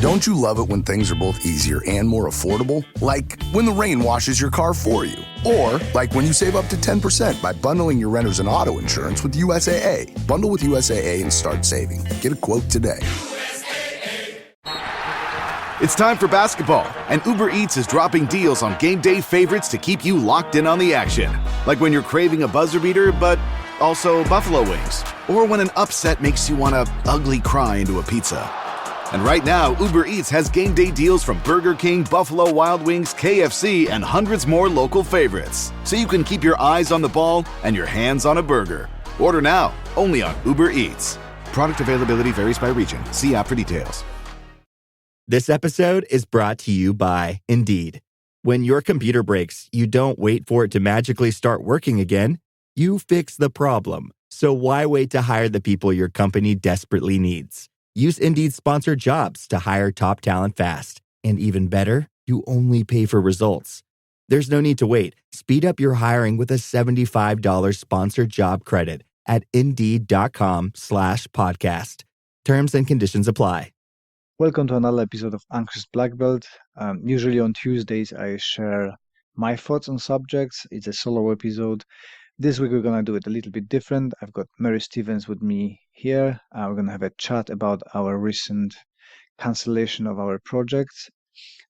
Don't you love it when things are both easier and more affordable? Like when the rain washes your car for you. Or like when you save up to 10% by bundling your renters and auto insurance with USAA. Bundle with USAA and start saving. Get a quote today. It's time for basketball, and Uber Eats is dropping deals on game day favorites to keep you locked in on the action. Like when you're craving a buzzer beater, but also buffalo wings. Or when an upset makes you want to ugly cry into a pizza. And right now, Uber Eats has game day deals from Burger King, Buffalo Wild Wings, KFC, and hundreds more local favorites. So you can keep your eyes on the ball and your hands on a burger. Order now, only on Uber Eats. Product availability varies by region. See app for details. This episode is brought to you by Indeed. When your computer breaks, you don't wait for it to magically start working again. You fix the problem. So why wait to hire the people your company desperately needs? Use Indeed's sponsored jobs to hire top talent fast. And even better, you only pay for results. There's no need to wait. Speed up your hiring with a $75 sponsored job credit at Indeed.com/podcast. Terms and conditions apply. Welcome to another episode of Anxious Black Belt. Usually on Tuesdays, I share my thoughts on subjects. It's a solo episode. This week, we're going to do it a little bit different. I've got Mary Stevens with me here. We're going to have a chat about our recent cancellation of our projects.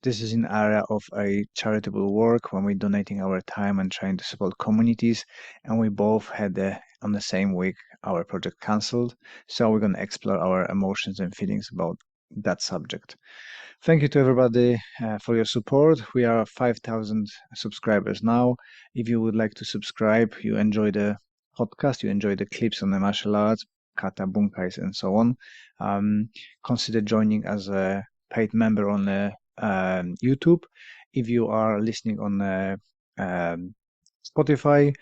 This is an area of a charitable work when we're donating our time and trying to support communities. And we both had on the same week our project cancelled. So we're going to explore our emotions and feelings about that subject. Thank you to everybody for your support. We are 5,000 subscribers now. If you would like to subscribe, you enjoy the podcast, you enjoy the clips on the martial arts, kata, bunkais, and so on, consider joining as a paid member on YouTube. If you are listening on Spotify,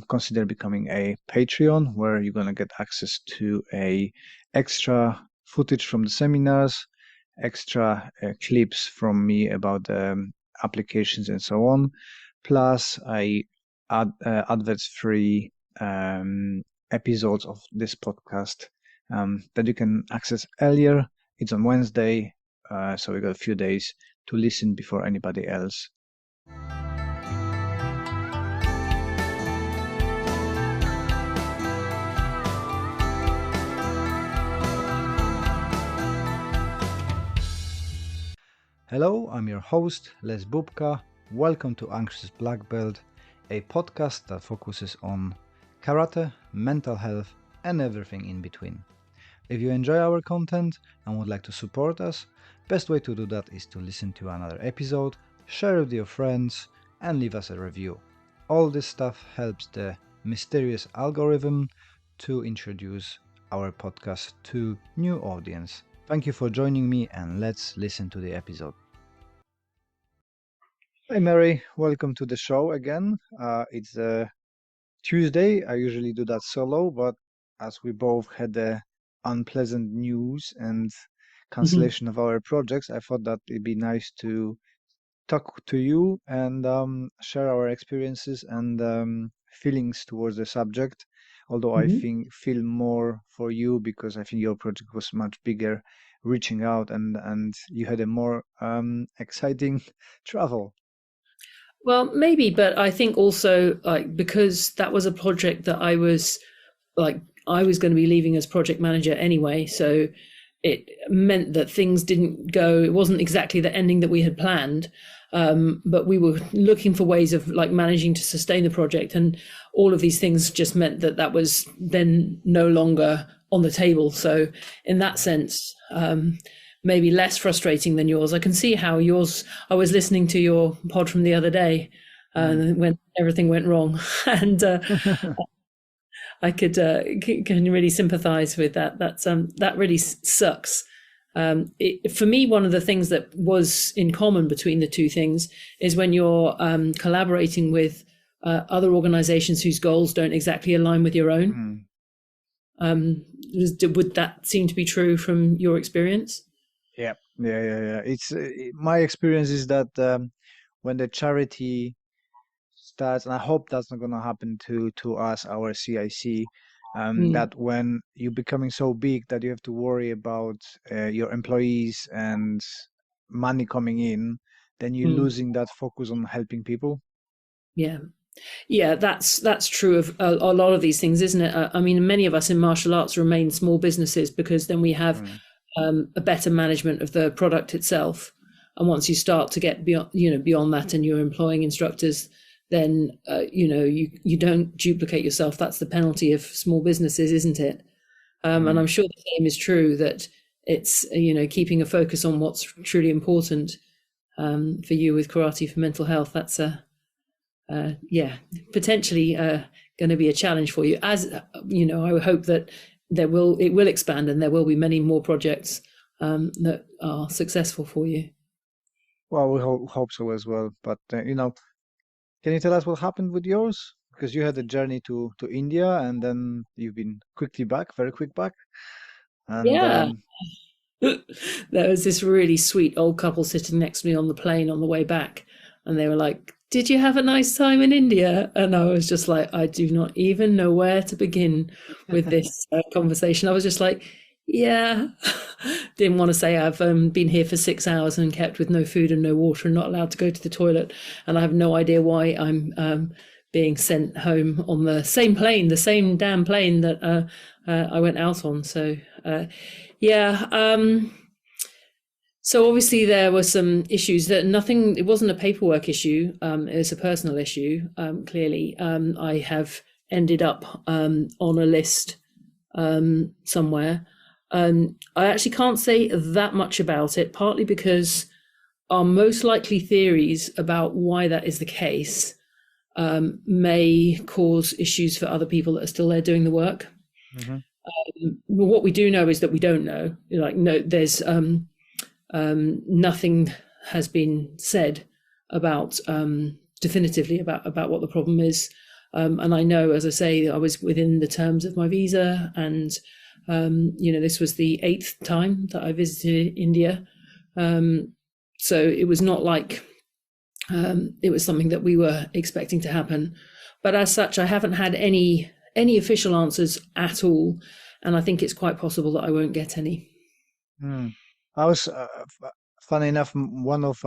consider becoming a Patreon, where you're going to get access to a extra footage from the seminars, extra clips from me about applications and so on, plus adverts-free episodes of this podcast that you can access earlier. It's on Wednesday, so we got a few days to listen before anybody else. Hello, I'm your host, Les Bubka. Welcome to Anxious Black Belt, a podcast that focuses on karate, mental health, and everything in between. If you enjoy our content and would like to support us, best way to do that is to listen to another episode, share with your friends, and leave us a review. All this stuff helps the mysterious algorithm to introduce our podcast to new audience. Thank you for joining me, and let's listen to the episode. Hi Mary, welcome to the show again. It's Tuesday. I usually do that solo, but as we both had the unpleasant news and cancellation of our projects, I thought that it'd be nice to talk to you and share our experiences and feelings towards the subject. Although I feel more for you because I think your project was much bigger, reaching out, and you had a more exciting travel. Well, maybe, but I think also because that was a project that I was going to be leaving as project manager anyway, so it meant that things didn't go. It wasn't exactly the ending that we had planned, but we were looking for ways of managing to sustain the project, and all of these things just meant that was then no longer on the table. So in that sense, maybe less frustrating than yours. I can see how yours. I was listening to your pod from the other day when everything went wrong, and I can really sympathise with that. That really sucks. For me, one of the things that was in common between the two things is when you're collaborating with other organisations whose goals don't exactly align with your own. Would that seem to be true from your experience? Yeah. It's my experience is that when the charity starts, and I hope that's not going to happen to us, our CIC, That when you're becoming so big that you have to worry about your employees and money coming in, then you're losing that focus on helping people. Yeah, that's true of a lot of these things, isn't it? I mean, many of us in martial arts remain small businesses because then we have a better management of the product itself. And once you start to get beyond that, and you're employing instructors, then you don't duplicate yourself. That's the penalty of small businesses, isn't it? And I'm sure the same is true, that it's keeping a focus on what's truly important for you with Karate for Mental Health. That's potentially going to be a challenge for you. As I would hope that it will expand, and there will be many more projects that are successful for you. Well, we hope so as well. But can you tell us what happened with yours? Because you had a journey to India, and then you've been very quick back. And there was this really sweet old couple sitting next to me on the plane on the way back, and they were like, "Did you have a nice time in India?" And I was just like, I do not even know where to begin with this conversation. I was just like, yeah, didn't want to say I've been here for 6 hours and kept with no food and no water and not allowed to go to the toilet, and I have no idea why I'm being sent home on the same damn plane that I went out on. So so obviously there were some issues it wasn't a paperwork issue. It was a personal issue. Clearly, I have ended up on a list somewhere. I actually can't say that much about it, partly because our most likely theories about why that is the case may cause issues for other people that are still there doing the work. What we do know is that we don't know. There's nothing has been said about definitively about what the problem is. And I know, as I say, I was within the terms of my visa, and this was the 8th time that I visited India. So it was not like it was something that we were expecting to happen. But as such, I haven't had any official answers at all, and I think it's quite possible that I won't get any. I was funny enough, one of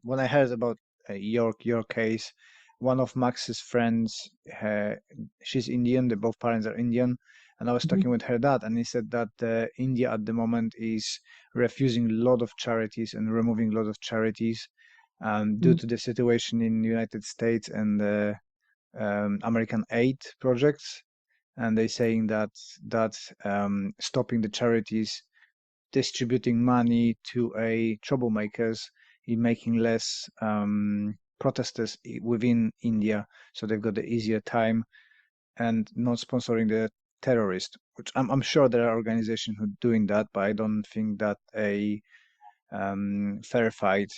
when I heard about your case, one of Max's friends, she's Indian, both parents are Indian, and I was talking with her dad, and he said that India at the moment is refusing a lot of charities and removing a lot of charities due to the situation in the United States and the American aid projects, and they're saying that stopping the charities distributing money to troublemakers in making less protesters within India, so they've got the easier time, and not sponsoring the terrorists, which I'm sure there are organizations who are doing that, but I don't think that a fair fight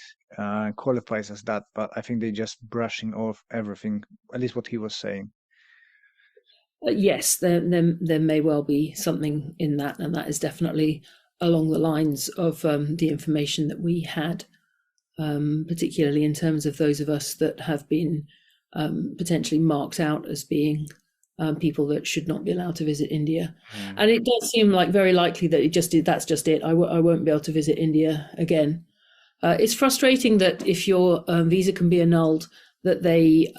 qualifies as that. But I think they're just brushing off everything, at least what he was saying. Yes, there may well be something in that, and that is definitely along the lines of the information that we had, particularly in terms of those of us that have been potentially marked out as being people that should not be allowed to visit India. And it does seem like very likely that that's just it. I won't be able to visit India again. It's frustrating that if your visa can be annulled, that they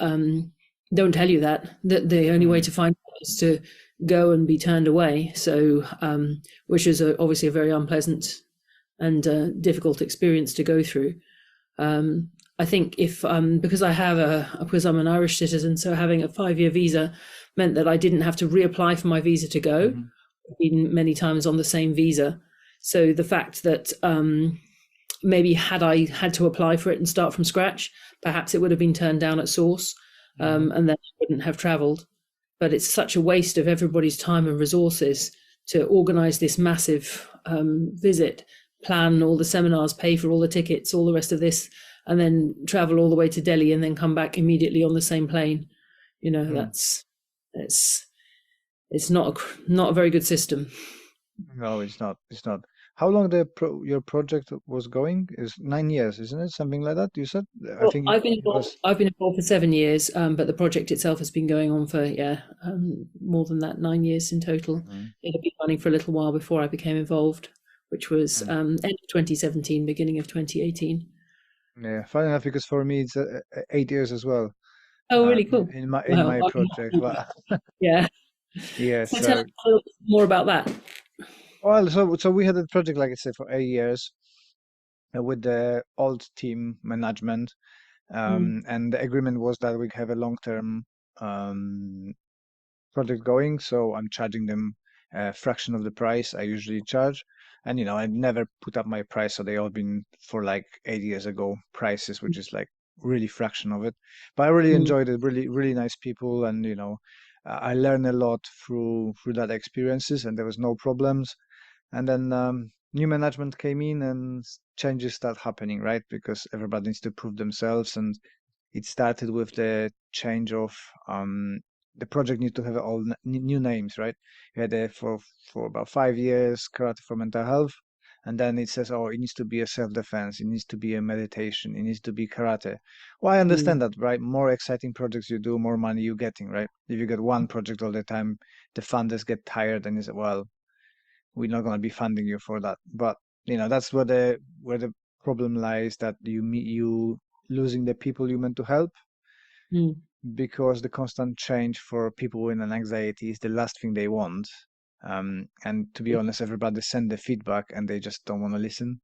don't tell you that the only way to find out is to go and be turned away. So, which is obviously a very unpleasant and difficult experience to go through. I think because I'm an Irish citizen, so having a 5-year visa meant that I didn't have to reapply for my visa to go. I've been many times on the same visa. So the fact that maybe had I had to apply for it and start from scratch, perhaps it would have been turned down at source, and then I wouldn't have travelled. But it's such a waste of everybody's time and resources to organise this massive visit, plan all the seminars, pay for all the tickets, all the rest of this, and then travel all the way to Delhi and then come back immediately on the same plane. It's not a very good system. No, it's not. How long your project was going? Is 9 years, isn't it? Something like that. You said. I Well, think it was. I've been involved for 7 years, but the project itself has been going on for more than that, 9 years in total. Mhm. It had been running for a little while before I became involved, which was Mm. end of 2017, beginning of 2018. Yeah, funny enough, because for me it's 8 years as well. Oh, really In, cool. in my in Well, my project. Well, yeah. yeah. So tell us So a little bit more about that. so we had a project, like I said, for 8 years with the old team management. Mm, And the agreement was that we have a long-term um, project going, so I'm charging them a fraction of the price I usually charge. And I never put up my price, so they all been for like 8 years ago prices, which is like really fraction of it. But I really mm, enjoyed it. Really, really nice people, and I learned a lot through that experiences, and there was no problems. And then new management came in, and changes start happening, right? Because everybody needs to prove themselves, and it started with the change of the project needs to have all new names, right? You had for about 5 years karate for mental health, and then it says, oh, it needs to be a self-defense, it needs to be a meditation, it needs to be karate. Well, I mm, understand that, right? More exciting projects you do, more money you're getting, right? If you get one project all the time, the funders get tired and you say, well, we're not going to be funding you for that. But that's where the problem lies, that you losing the people you meant to help, mm, because the constant change for people with an anxiety is the last thing they want. And to be honest, everybody send the feedback and they just don't want to listen.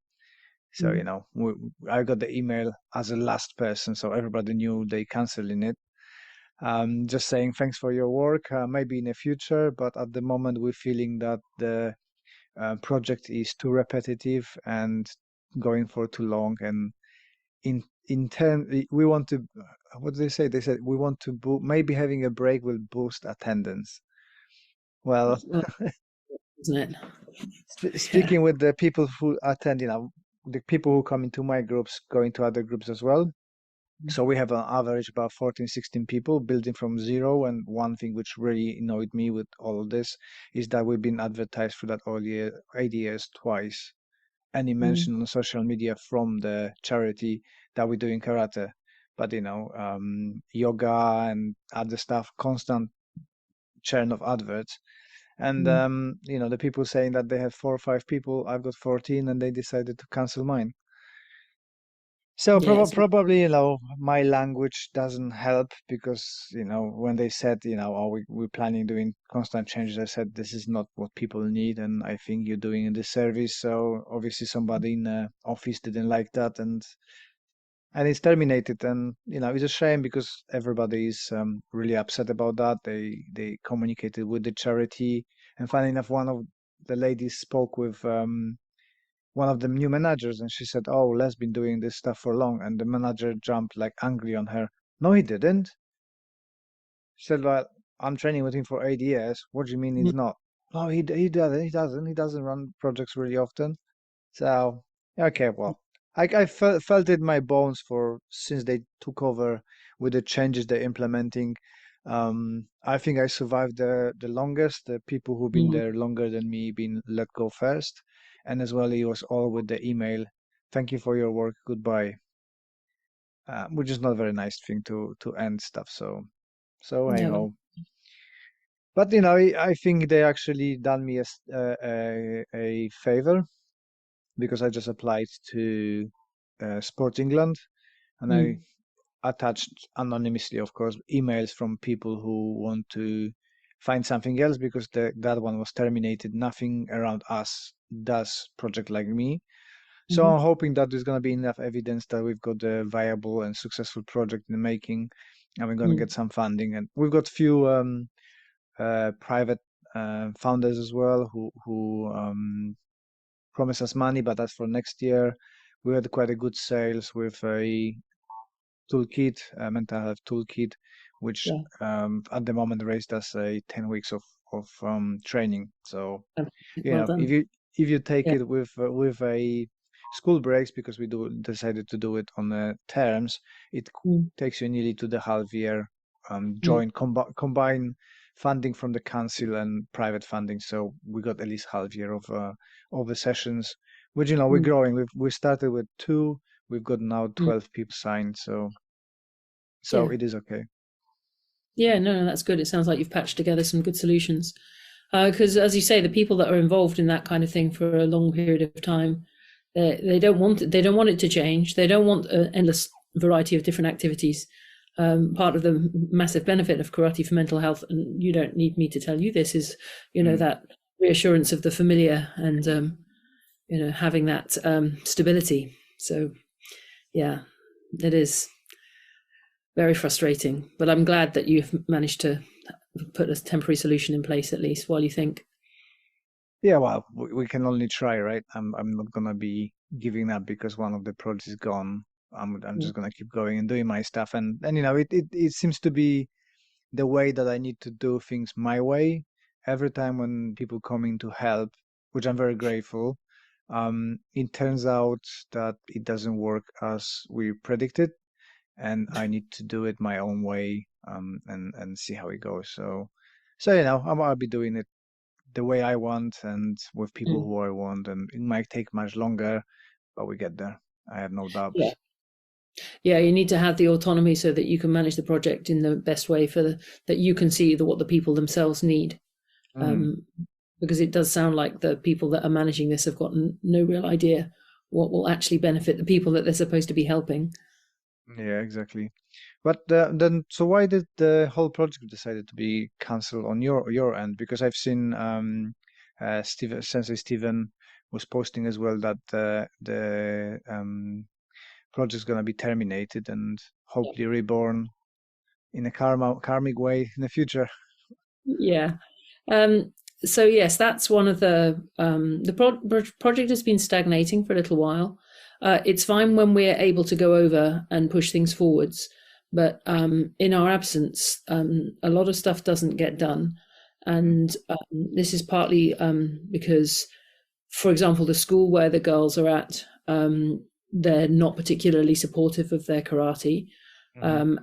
So mm. I got the email as a last person, so everybody knew they canceling it. Just saying thanks for your work, maybe in the future, but at the moment we're feeling that the project is too repetitive and going for too long. And in turn, we want to, what did they say? They said we want to maybe having a break will boost attendance. Well, Well, isn't it? Yeah. speaking with the people who attend, the people who come into my groups go into other groups as well. So we have on average about 14, 16 people building from zero. And one thing which really annoyed me with all of this is that we've been advertised for that all year, 8 years twice. Any Mm, mention on social media from the charity that we're doing karate. But yoga and other stuff, constant churn of adverts. And mm. the people saying that they have 4 or 5 people, I've got 14, and they decided to cancel mine. So Yes. probably, my language doesn't help, because, when they said, oh, we're planning doing constant changes, I said, this is not what people need, and I think you're doing a disservice. So obviously somebody in the office didn't like that, and it's terminated. And, it's a shame, because everybody is really upset about that. They communicated with the charity, and funny enough, one of the ladies spoke with one of the new managers, and she said, oh, Les been doing this stuff for long. And the manager jumped like angry on her. No, he didn't. She said, well, I'm training with him for 8 years. What do you mean Mm, he's not? No, he doesn't run projects really often. So okay, well, I felt it in my bones for since they took over with the changes they're implementing. I think I survived the longest. The people who've been mm. there longer than me been let go first, and as well it was all with the email. Thank you for your work. Goodbye. Which is not a very nice thing to end stuff. So hey Never. ho. But I think they actually done me a favor, because I just applied to Sport England, and I Mm, attached anonymously, of course, emails from people who want to find something else, because that one was terminated. Nothing around us does project like me. So mhm. I'm hoping that there's going to be enough evidence that we've got a viable and successful project in the making, and we're going to Mm, get some funding. And we've got few private founders as well who promise us money, but that's for next year. We had quite a good sales with a toolkit, a mental health toolkit, which yeah. at the moment raised us a 10 weeks of training. So Well if done. you take Yeah. it with a school breaks, because we decided to do it on the terms, it Mm, takes you nearly to the half year. mm, Combine funding from the council and private funding. So we got at least half year of the sessions, which we're growing. We started with 2, we've got now 12 people signed. So it is okay. Yeah, no, that's good. It sounds like you've patched together some good solutions. Because as you say, the people that are involved in that kind of thing for a long period of time, they don't want it. They don't want it to change. They don't want an endless variety of different activities. Part of the massive benefit of karate for mental health, and you don't need me to tell you this, is that reassurance of the familiar and having that stability. So yeah, it is very frustrating, but I'm glad that you've managed to put a temporary solution in place at least while you think. Yeah, well, we can only try, right? I'm not gonna be giving up because one of the projects is gone. I'm just gonna keep going and doing my stuff, and it seems to be the way that I need to do things my way. Every time when people come in to help, which I'm very grateful, it turns out that it doesn't work as we predicted, and I need to do it my own way, and see how it goes. So I'll be doing it the way I want and with people who I want, and it might take much longer, but we get there. I have no doubts. Yeah, you need to have the autonomy so that you can manage the project in the best way that you can see what the people themselves need. Because it does sound like the people that are managing this have got no real idea what will actually benefit the people that they're supposed to be helping. Yeah, exactly. But then, so why did the whole project decided to be cancelled on your end? Because I've seen Sensei Steven was posting as well that the project's gonna be terminated and hopefully reborn in a karmic way in the future. Yeah. So yes, that's one of the project has been stagnating for a little while. It's fine when we're able to go over and push things forwards, but in our absence, a lot of stuff doesn't get done, and this is partly because, for example, the school where the girls are at, they're not particularly supportive of their karate, and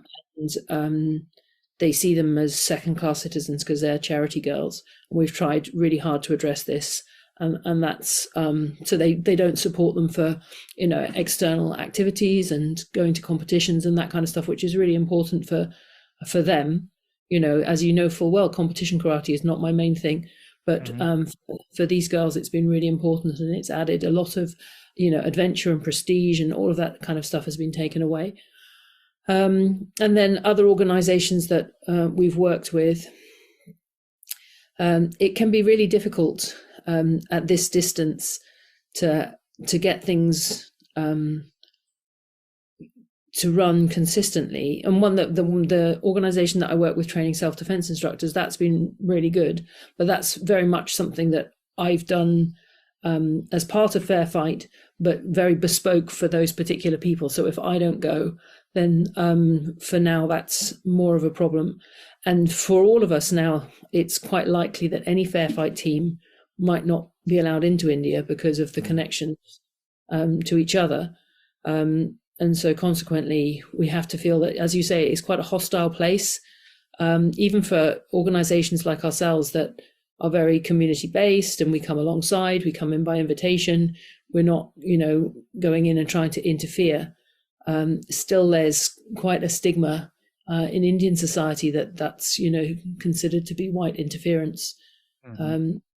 they see them as second-class citizens because they're charity girls. We've tried really hard to address this, and that's so they don't support them for external activities and going to competitions and that kind of stuff, which is really important for them. As you know full well, competition karate is not my main thing, but for these girls, it's been really important, and it's added a lot of adventure and prestige, and all of that kind of stuff has been taken away. And then other organizations that we've worked with, it can be really difficult at this distance to get things to run consistently. And one that the organization that I work with, training self-defense instructors, that's been really good, but that's very much something that I've done as part of Fair Fight, but very bespoke for those particular people. So if I don't go, then for now that's more of a problem. And for all of us now, it's quite likely that any Fair Fight team might not be allowed into India because of the connections to each other. And so consequently, we have to feel that, as you say, it's quite a hostile place, even for organizations like ourselves that are very community-based, and we come alongside, we come in by invitation. We're not, going in and trying to interfere. Still, there's quite a stigma in Indian society that's considered to be white interference,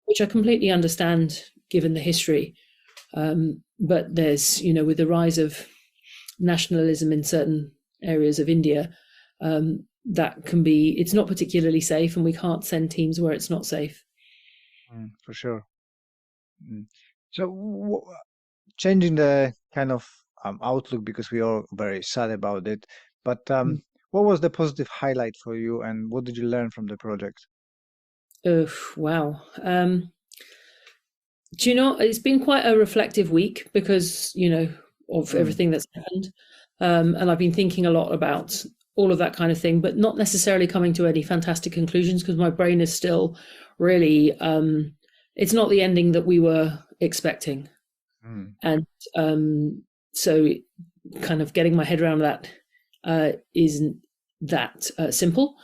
which I completely understand given the history. But there's, with the rise of nationalism in certain areas of India, that can be, it's not particularly safe, and we can't send teams where it's not safe. For sure. So changing the kind of outlook, because we are very sad about it, but what was the positive highlight for you, and what did you learn from the project? Wow. Do you know, it's been quite a reflective week because, of everything that's happened. And I've been thinking a lot about all of that kind of thing, but not necessarily coming to any fantastic conclusions, because my brain is still really, it's not the ending that we were expecting. And so kind of getting my head around that isn't that simple.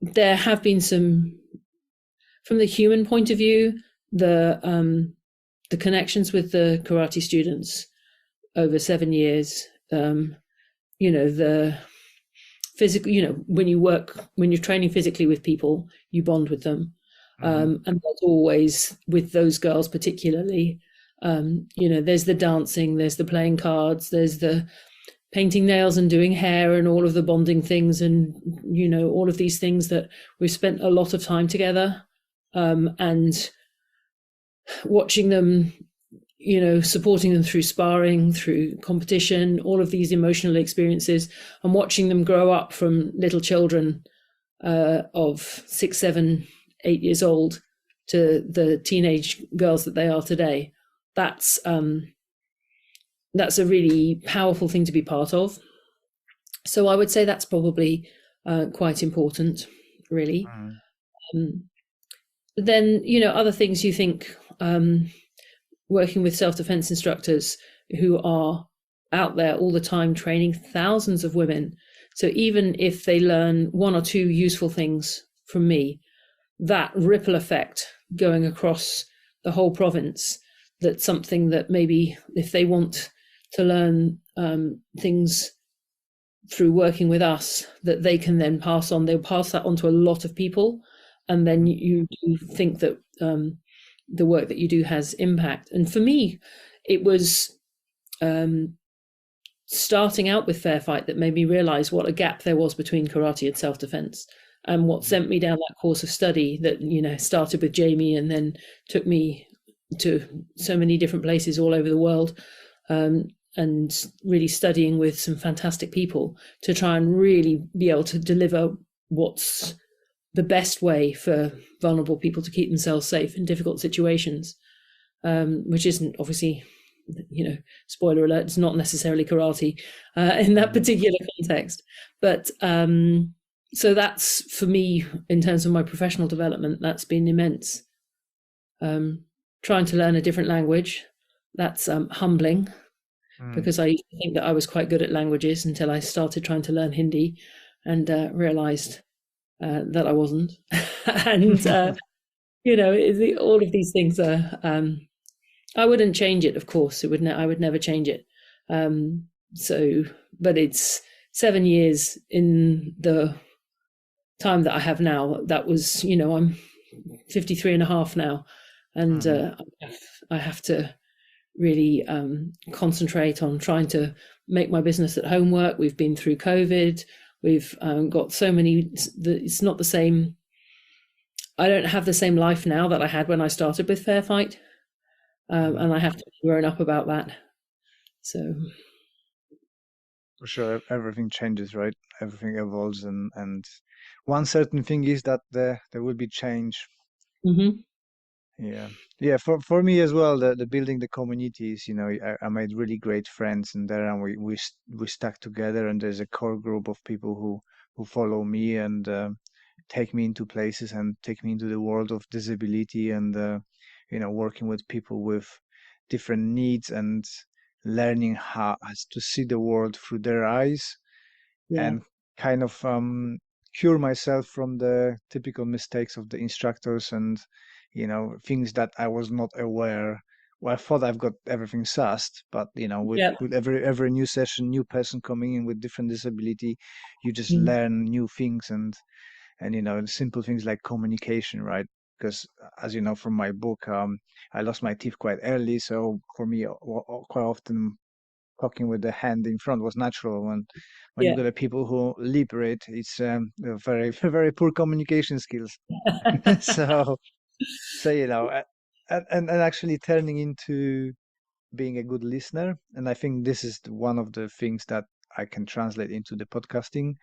there have been some, from the human point of view, the connections with the karate students over 7 years, the physical, when you're training physically with people, you bond with them. And that's always with those girls particularly. There's the dancing, there's the playing cards, there's the painting nails and doing hair and all of the bonding things, and all of these things that we've spent a lot of time together, and watching them, supporting them through sparring, through competition, all of these emotional experiences, and watching them grow up from little children of 6, 7, 8 years old to the teenage girls that they are today. That's a really powerful thing to be part of. So I would say that's probably quite important, really. Then, other things you think, working with self-defense instructors who are out there all the time training thousands of women. So even if they learn 1 or 2 useful things from me, that ripple effect going across the whole province, that's something that maybe if they want to learn things through working with us, that they can then pass on. They'll pass that on to a lot of people. And then you do think that the work that you do has impact. And for me, it was starting out with Fair Fight that made me realize what a gap there was between karate and self-defense, and what sent me down that course of study that, started with Jamie and then took me to so many different places all over the world, and really studying with some fantastic people to try and really be able to deliver what's the best way for vulnerable people to keep themselves safe in difficult situations, which isn't obviously, spoiler alert, it's not necessarily karate in that particular context. But so that's, for me, in terms of my professional development, that's been immense. Trying to learn a different language, that's humbling, because I used to think that I was quite good at languages until I started trying to learn Hindi and realized that I wasn't. And all of these things are, I wouldn't change it, of course. I would never change it. But it's 7 years in the time that I have now. That was, I'm 53 and a half now, and I have to really concentrate on trying to make my business at home work. We've been through COVID. We've got so many, it's not the same. I don't have the same life now that I had when I started with Fair Fight. And I have to be grown up about that. So. For sure, everything changes, right? Everything evolves. And one certain thing is that there will be change. Mm-hmm. Yeah. For me as well, the building the communities, I made really great friends in there, and we stuck together, and there's a core group of people who follow me and take me into places and take me into the world of disability, and working with people with different needs and learning how to see the world through their eyes, and kind of cure myself from the typical mistakes of the instructors, and things that I was not aware. Well, I thought I've got everything sussed, but with every new session, new person coming in with different disability, you just learn new things, and simple things like communication, right? Because as you know from my book, I lost my teeth quite early, so for me, quite often talking with the hand in front was natural. When you've got people who liberate, it's very very poor communication skills. So and actually turning into being a good listener. And I think this is one of the things that I can translate into the podcasting.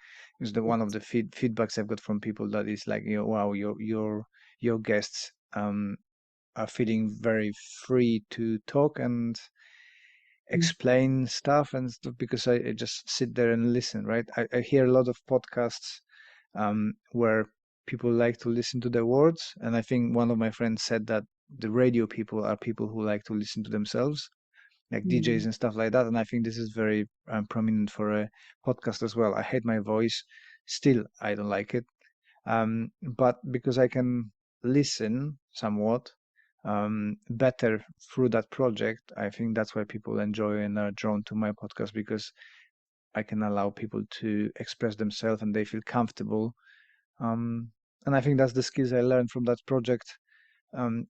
Is the one of the feedbacks I've got from people that is like, wow, your guests are feeling very free to talk and explain stuff and stuff, because I just sit there and listen, right? I hear a lot of podcasts where people like to listen to their words, and I think one of my friends said that the radio people are people who like to listen to themselves, like DJs and stuff like that. And I think this is very prominent for a podcast as well. I hate my voice, still I don't like it. But because I can listen somewhat better through that project, I think that's why people enjoy and are drawn to my podcast, because I can allow people to express themselves and they feel comfortable. And I think that's the skills I learned from that project, um,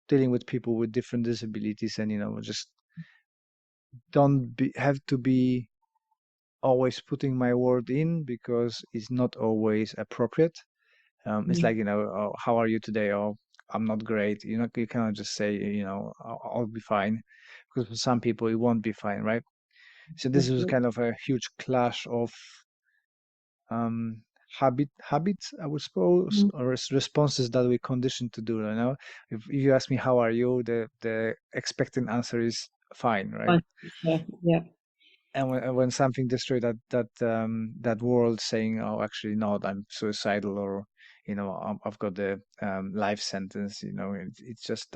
dealing with people with different disabilities, and just have to be always putting my word in, because it's not always appropriate. It's like, oh, how are you today? Oh, I'm not great. You cannot just say, I'll be fine, because for some people it won't be fine, right? So this was kind of a huge clash of um, habits, I would suppose, or responses that we conditioned to do. If you ask me how are you, the expected answer is fine, right? Yeah. And when something destroyed that world, saying, oh, actually no, I'm suicidal, or I've got the life sentence, it's just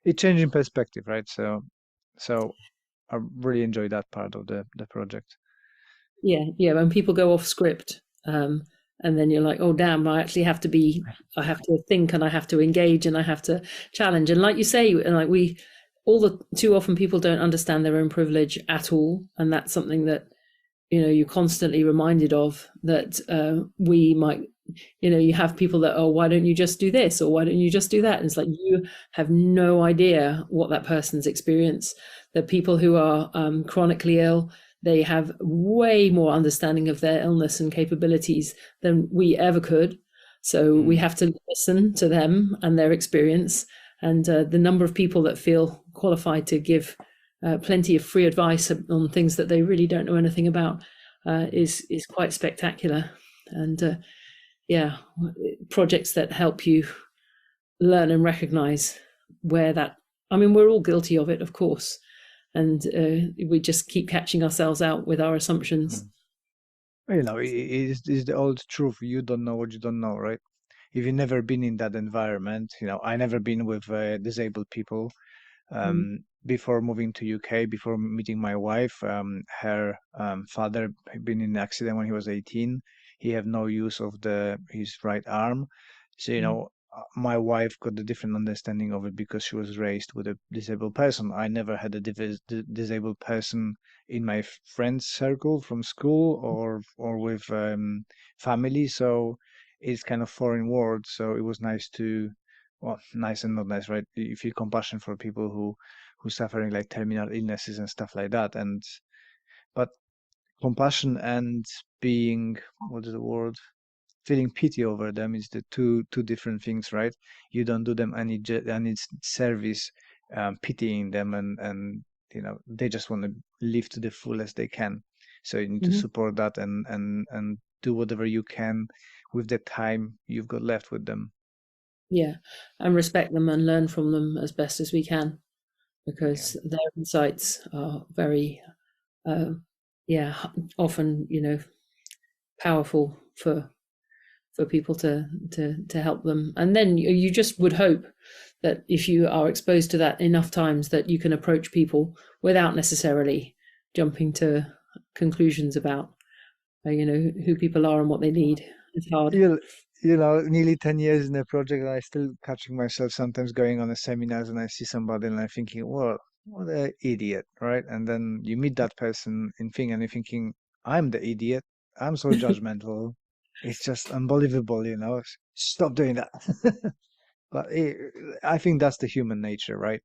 it changing perspective, right? So I really enjoy that part of the project. Yeah. When people go off script, and then you're like, oh damn, I have to think, and I have to engage, and I have to challenge. And like you say, and like too often people don't understand their own privilege at all, and that's something that you're constantly reminded of. That we might, you have people that, oh, why don't you just do this, or why don't you just do that? And it's like, you have no idea what that person's experience. The people who are chronically ill, they have way more understanding of their illness and capabilities than we ever could. So we have to listen to them and their experience. And the number of people that feel qualified to give plenty of free advice on things that they really don't know anything about is quite spectacular. And projects that help you learn and recognize where that, we're all guilty of it, of course. And we just keep catching ourselves out with our assumptions. It's the old truth. You don't know what you don't know, right? If you've never been in that environment, I never been with disabled people. Before moving to UK, before meeting my wife, her father had been in an accident when he was 18. He had no use of his right arm. So, my wife got a different understanding of it because she was raised with a disabled person. I never had a disabled person in my friends circle from school or with family. So it's kind of foreign world. So it was nice to, well, nice and not nice, right? You feel compassion for people who suffering like terminal illnesses and stuff like that. But compassion and being, what is the word? Feeling pity over them is the two different things, right? You don't do them any service, pitying them, and they just want to live to the fullest they can. So you need to support that and do whatever you can with the time you've got left with them. Yeah, and respect them and learn from them as best as we can, because their insights are very, often powerful for people to help them. And then you just would hope that if you are exposed to that enough times, that you can approach people without necessarily jumping to conclusions about who people are and what they need. It's hard. Nearly 10 years in the project, and I still catching myself sometimes going on a seminars and I see somebody and I'm thinking, well, what an idiot, right? And then you meet that person in thing and you're thinking, I'm the idiot. I'm so judgmental. It's just unbelievable, Stop doing that. But I think that's the human nature, right?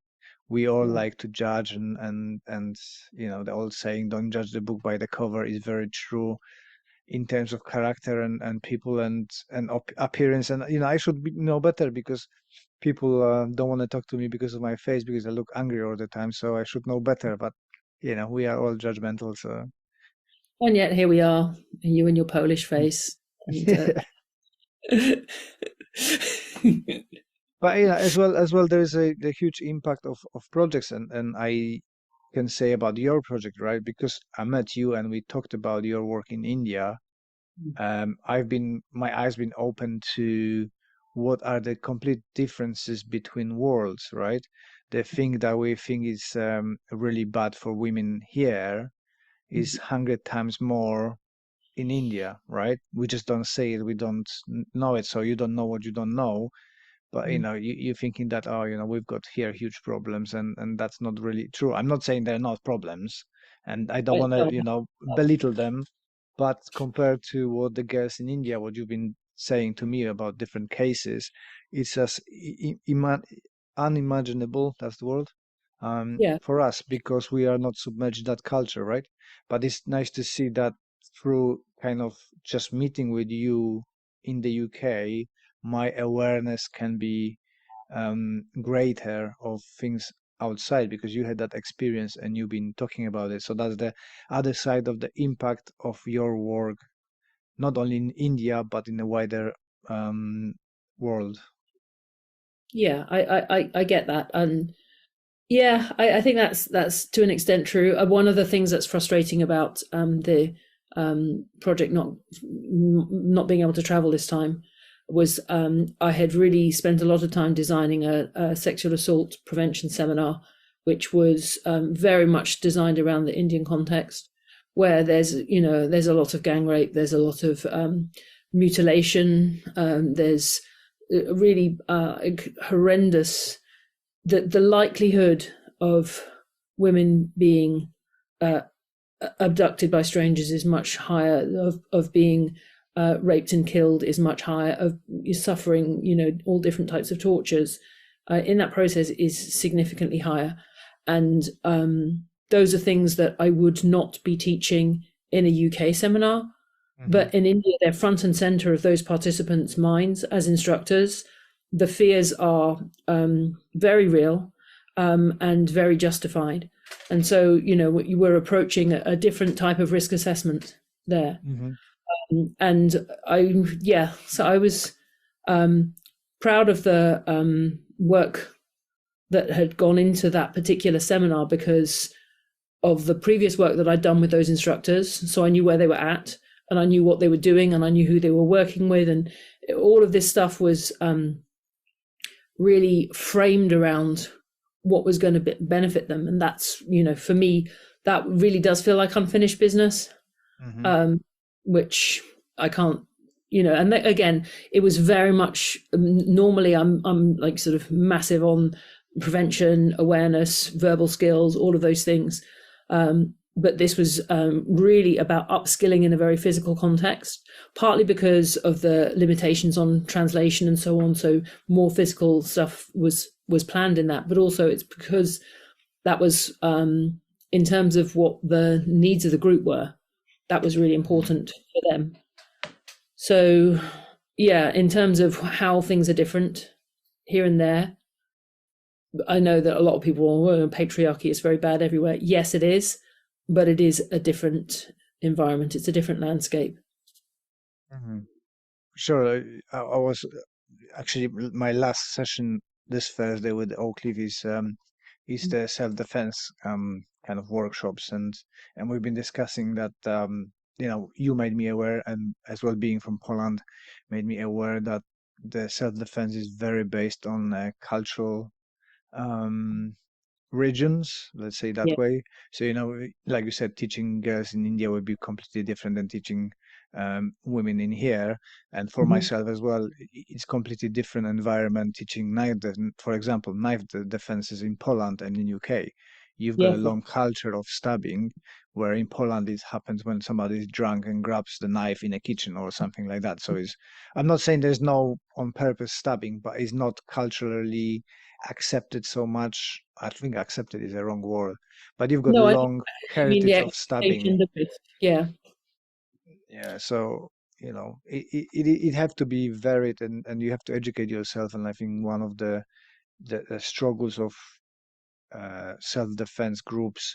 We all like to judge, and the old saying, "Don't judge the book by the cover," is very true in terms of character and people and appearance. And I should know better, because people don't want to talk to me because of my face, because I look angry all the time. So I should know better. But we are all judgmental. So And yet here we are, you and your Polish face. And, but as well, there is a huge impact of projects, and I can say about your project, right? Because I met you and we talked about your work in India. My eyes been open to what are the complete differences between worlds, right? The thing that we think is really bad for women here is 100 times more in India, right? We just don't say it, we don't know it, so you don't know what you don't know. But you're thinking that, oh, we've got here huge problems, and that's not really true. I'm not saying they're not problems, and I don't Right. want to, belittle them. But compared to what the girls in India, what you've been saying to me about different cases, it's just unimaginable. That's the word. Yeah. For us, because we are not submerged in that culture, right? But it's nice to see that through kind of just meeting with you in the UK, my awareness can be greater of things outside, because you had that experience and you've been talking about it. So that's the other side of the impact of your work, not only in India but in the wider world. Yeah, I get that. And yeah, I think that's to an extent true. One of the things that's frustrating about the project not being able to travel this time was I had really spent a lot of time designing a sexual assault prevention seminar, which was very much designed around the Indian context, where there's a lot of gang rape, there's a lot of mutilation, there's really horrendous. The likelihood of women being abducted by strangers is much higher, of being raped and killed is much higher, of suffering all different types of tortures in that process is significantly higher. And those are things that I would not be teaching in a UK seminar. But in India, they're front and center of those participants' minds as instructors. The fears are very real and very justified. And so, you were approaching a different type of risk assessment there. And so I was proud of the work that had gone into that particular seminar because of the previous work that I'd done with those instructors. So I knew where they were at, and I knew what they were doing, and I knew who they were working with, and all of this stuff was really framed around what was going to benefit them. And that's, for me, that really does feel like unfinished business, which I can't, and again, it was very much, normally I'm like sort of massive on prevention, awareness, verbal skills, all of those things. But this was really about upskilling in a very physical context, partly because of the limitations on translation and so on. So more physical stuff was planned in that, but also it's because that was in terms of what the needs of the group were, that was really important for them. So yeah, in terms of how things are different here and there, I know that a lot of people, patriarchy is very bad everywhere. Yes, it is. But it is a different environment. It's a different landscape. Sure. I was actually, my last session this Thursday with Oakleaf is the self-defense kind of workshops, and we've been discussing that. You made me aware, and as well being from Poland, made me aware that the self-defense is very based on cultural regions, let's say that Yeah. way. So, like you said, teaching girls in India would be completely different than teaching women in here. And for myself as well, it's completely different environment teaching for example, knife defenses in Poland and in UK. You've got Yeah. a long culture of stabbing, where in Poland it happens when somebody is drunk and grabs the knife in a kitchen or something like that. So I'm not saying there's no on purpose stabbing, but it's not culturally accepted so much. I think accepted is a wrong word, but you've got a No, I long mean the heritage of stabbing. expectation of it. Yeah. Yeah, so it have to be varied, and you have to educate yourself. And I think one of the struggles of self-defense groups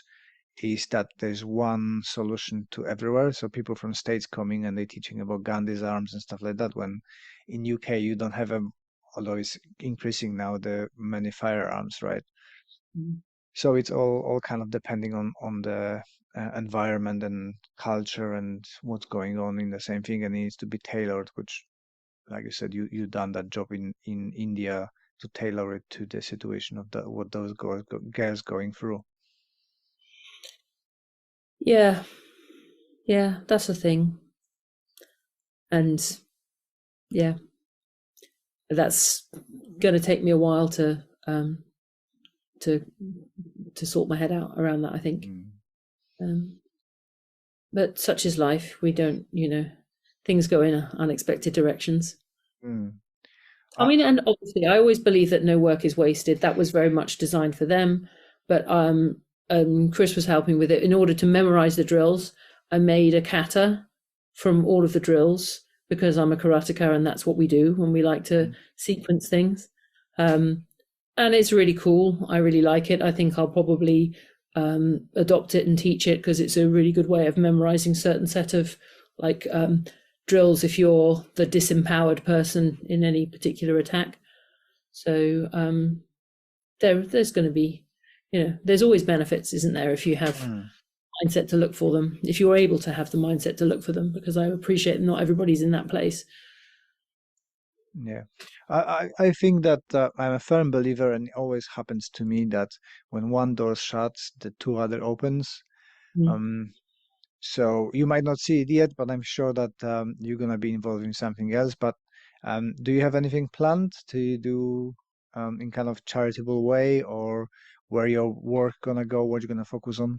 is that there's one solution to everywhere. So people from states coming and they're teaching about gun disarms and stuff like that, when in UK you don't have although it's increasing now, the many firearms, right? So it's all kind of depending on the environment and culture and what's going on in the same thing, and it needs to be tailored, which, like you said, you done that job in India to tailor it to the situation of what those girls going through. Yeah. Yeah, that's the thing. And yeah, that's going to take me a while to sort my head out around that, I think. But such is life. We don't, things go in unexpected directions. I mean, and obviously I always believe that no work is wasted. That was very much designed for them. But Chris was helping with it. In order to memorize the drills, I made a kata from all of the drills, because I'm a karateka and that's what we do when we like to sequence things. And it's really cool. I really like it. I think I'll probably adopt it and teach it, because it's a really good way of memorizing certain set of drills if you're the disempowered person in any particular attack. So there's going to be, there's always benefits, isn't there, if you have mindset to look for them, if you're able to have the mindset to look for them, because I appreciate not everybody's in that place. Yeah, I think that I'm a firm believer, and it always happens to me, that when one door shuts, the two other opens. So you might not see it yet, but I'm sure that you're gonna be involved in something else. But do you have anything planned to do in kind of charitable way, or where your work gonna go, what you're gonna focus on?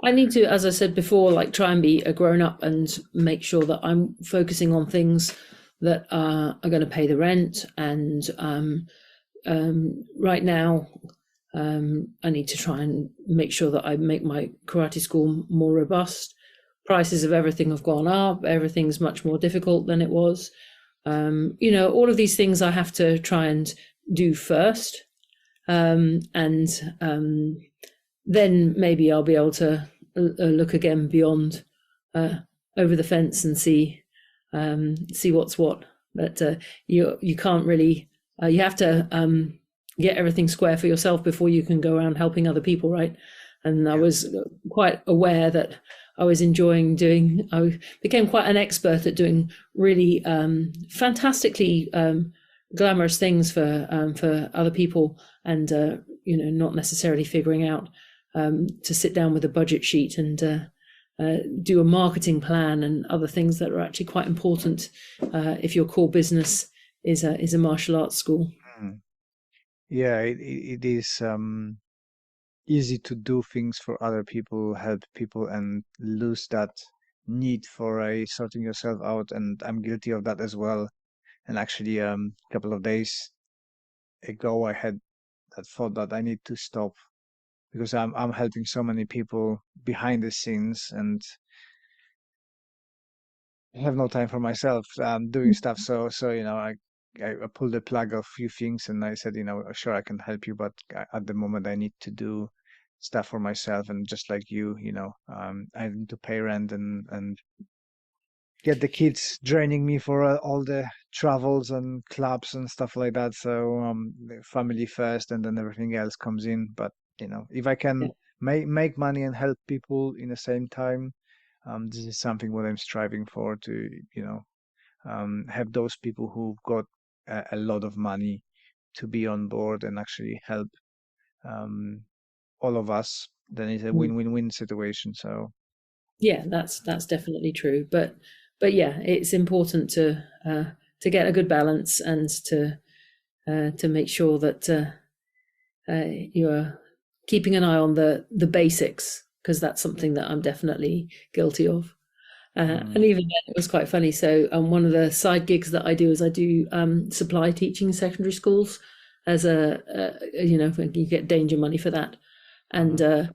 I need to, as I said before, try and be a grown up and make sure that I'm focusing on things that are going to pay the rent. And right now, I need to try and make sure that I make my karate school more robust. Prices of everything have gone up. Everything's much more difficult than it was. All of these things I have to try and do first. Then maybe I'll be able to look again beyond, over the fence, and see what's what. But you can't really. You have to get everything square for yourself before you can go around helping other people, right? And I was quite aware that I was enjoying doing. I became quite an expert at doing really fantastically glamorous things for other people, and not necessarily figuring out to sit down with a budget sheet and do a marketing plan and other things that are actually quite important if your core business is a martial arts school. Yeah, it is easy to do things for other people, help people, and lose that need for sorting yourself out. And I'm guilty of that as well. And actually, a couple of days ago, I had that thought that I need to stop, because I'm helping so many people behind the scenes, and I have no time for myself doing stuff. So I pulled the plug of a few things, and I said, sure, I can help you, but at the moment I need to do stuff for myself. And just like you, I need to pay rent and get the kids joining me for all the travels and clubs and stuff like that. So family first, and then everything else comes in. But if I can make money and help people in the same time, this is something what I'm striving for, to have those people who've got a lot of money to be on board and actually help all of us. Then it's a win-win-win situation. So yeah, that's definitely true. But yeah, it's important to get a good balance, and to make sure that you're keeping an eye on the basics, because that's something that I'm definitely guilty of. And even then, it was quite funny. So one of the side gigs that I do is I do supply teaching in secondary schools as you get danger money for that. And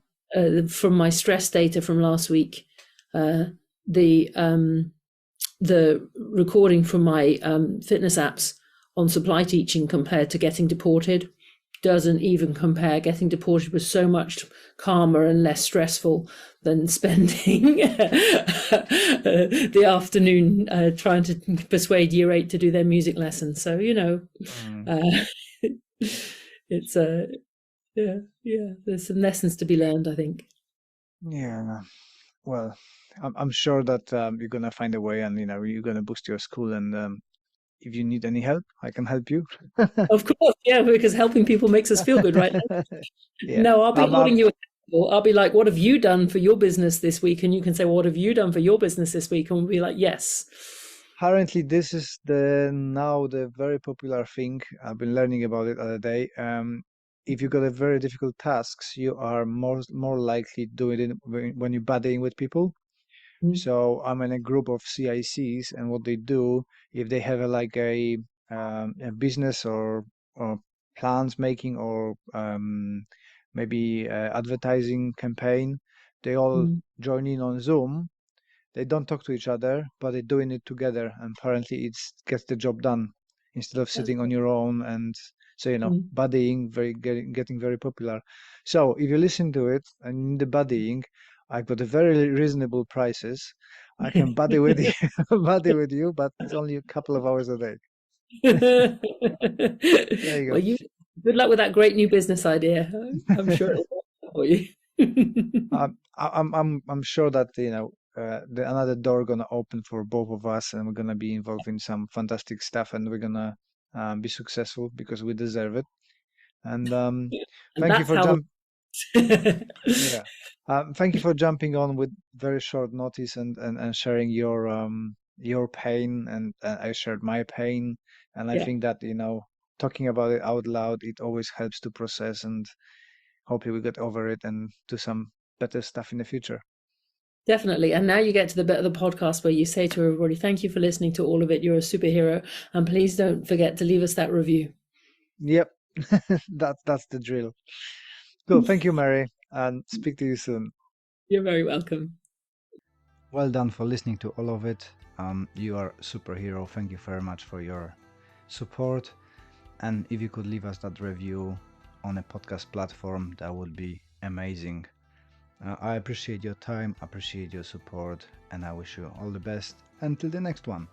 from my stress data from last week, the recording from my fitness apps on supply teaching compared to getting deported doesn't even compare. Getting deported was so much calmer and less stressful than spending the afternoon trying to persuade year 8 to do their music lesson. So it's there's some lessons to be learned, I think. Yeah, well, I'm sure that you're gonna find a way, and you're gonna boost your school. And if you need any help, I can help you. Of course, yeah, because helping people makes us feel good, right? Yeah. No, I'll be holding you accountable. I'll be like, what have you done for your business this week? And you can say, well, what have you done for your business this week? And we'll be like, yes. Apparently, this is the very popular thing. I've been learning about it other day. If you got a very difficult tasks, you are more likely doing it when you're buddying with people. Mm, So I'm in a group of CICs, and what they do, if they have a business or plans making or maybe advertising campaign, they all mm. join in on Zoom. They don't talk to each other, but they're doing it together, and apparently it gets the job done instead of That's sitting on your own. And so, mm. buddying getting very popular. So if you listen to it and in the buddying, I've got a very reasonable prices. I can buddy with you, buddy with you, but it's only a couple of hours a day. There you Well, go. you good luck with that great new business idea. I'm sure it'll work for you. I'm sure that another door gonna open for both of us, and we're gonna be involved in some fantastic stuff, and we're gonna be successful because we deserve it. And And thank you that's for how. yeah, thank you for jumping on with very short notice and sharing your pain, and I shared my pain, and I Yeah, think that talking about it out loud, it always helps to process, and hopefully we get over it and do some better stuff in the future. definitely. And now you get to the bit of the podcast where you say to everybody, "Thank you for listening to all of it. You're a superhero, and please don't forget to leave us that review." Yep, that's the drill. Cool. Thank you, Mary, and speak to you soon. You're very welcome. Well done for listening to all of it. You are a superhero. Thank you very much for your support. And if you could leave us that review on a podcast platform, that would be amazing. I appreciate your time, appreciate your support, and I wish you all the best until the next one.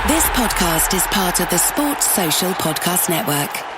This podcast is part of the Sports Social Podcast Network.